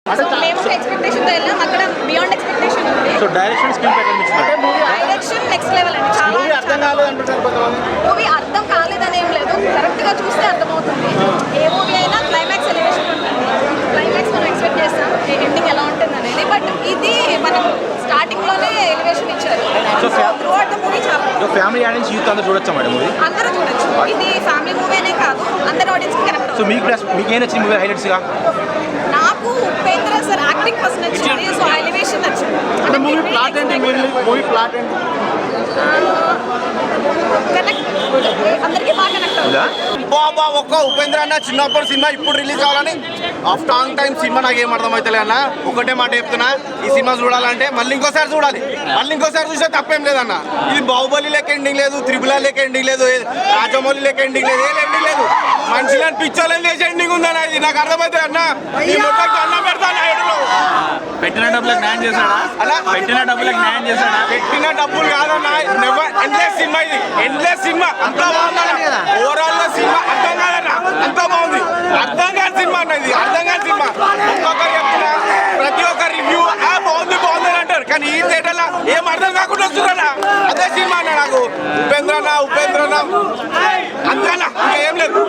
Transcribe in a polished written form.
మేము ఒక ఎక్స్పెక్టేషన్తో వెళ్ళాం, అక్కడ బియాండ్ ఎక్స్పెక్టేషన్ ఉంది. So direction screen play direction next level అండి. చాలా మూవీ అర్థం కాలేదని ఏం లేదు, కరెక్ట్గా చూస్తే అర్థమవుతుంది. ఏ మూవీ అయినా క్లైమాక్స్ ఎలివేషన్ ఉంటుంది. క్లైమాక్స్ మనం ఎక్స్పెక్ట్ చేస్తాం ఎండింగ్ ఎలా ఉంటుంది అనేది, బట్ ఇది మనం స్టార్టింగ్లోనే ఎలివేషన్ ఇచ్చారు. So through out the movie చాలా ఫ్యామిలీ ఆడియన్స్ యూత్ అందరూ చూడొచ్చా మేడం మూవీ? అందరూ చూడొచ్చు. ఇది ఫ్యామిలీ మూవీ అనే కాదు, అందరి ఆడియన్స్కి కనెక్ట్ సో అవుతుంది. మీకు ఏం నచ్చింది మూవీ హైలైట్స్గా? నాకు ఉపేంద్ర సార్ యాక్టింగ్ ఫస్ట్ నచ్చింది, సో ఎలివేషన్ నచ్చింది. అంటే మూవీ ప్లాట్ ఏంటి? మూవీ ప్లాట్ ఏంటి? కనెక్ట్ అందరికీ బాగా కనెక్ట్ అవుతుంది. బాబా ఒక్క ఉపేంద్ర అన్న చిన్నప్పుడు సినిమా ఇప్పుడు రిలీజ్ కావాలని ఆఫ్టర్ లాంగ్ టైం సినిమా నాకు ఏం అర్థమవుతలే అన్న. ఒకటే మాట చెప్తున్నా, ఈ సినిమా చూడాలంటే మళ్ళీ ఇంకోసారి చూడాలి. మళ్ళీ ఇంకోసారి చూస్తే తప్పేం లేదన్న. ఇది బాహుబలి లెక్క ఎండింగ్ లేదు, త్రిబుల లెక్క ఎండింగ్ లేదు, రాజమౌళి లెక్క ఎండింగ్ లేదు, ఏం ఎండింగ్ లేదు. మనుషులను పిచ్చోళ్ళని చేసే ఎండింగ్ ఉందన్న. ఇది నాకు అర్థమవుతుంది అన్న. ఈ మొత్తం అన్నం పెడతాను ఎడులో పెట్టిన డబ్బులకు న్యాయం చేశాడా? అలా పెట్టిన డబ్బులకు న్యాయం చేశాడా? పెట్టిన డబ్బులు కాదన్న. ఎండ్లెస్ సినిమా ఇది, ఎండ్లెస్ సినిమా. అంత బాగుందన్న. ఓవరాల్ గా సినిమా అర్థం కాదన్న, అంత బాగుంది. అర్థం కాని సినిమా అన్న, ఇది అర్థం కాని సినిమా. ఒక్కొక్కరు చెప్తున్నా, ప్రతి ఒక్క రివ్యూ బాగుంది బాగుంది అని అంటారు, కానీ ఈ థియేటర్లో ఏం అర్థం కాకుండా వస్తున్నారా? అదే సినిమా అన్న. నాకు ఉపేంద్రనా అంతేనా, ఇంకా ఏం లేదు.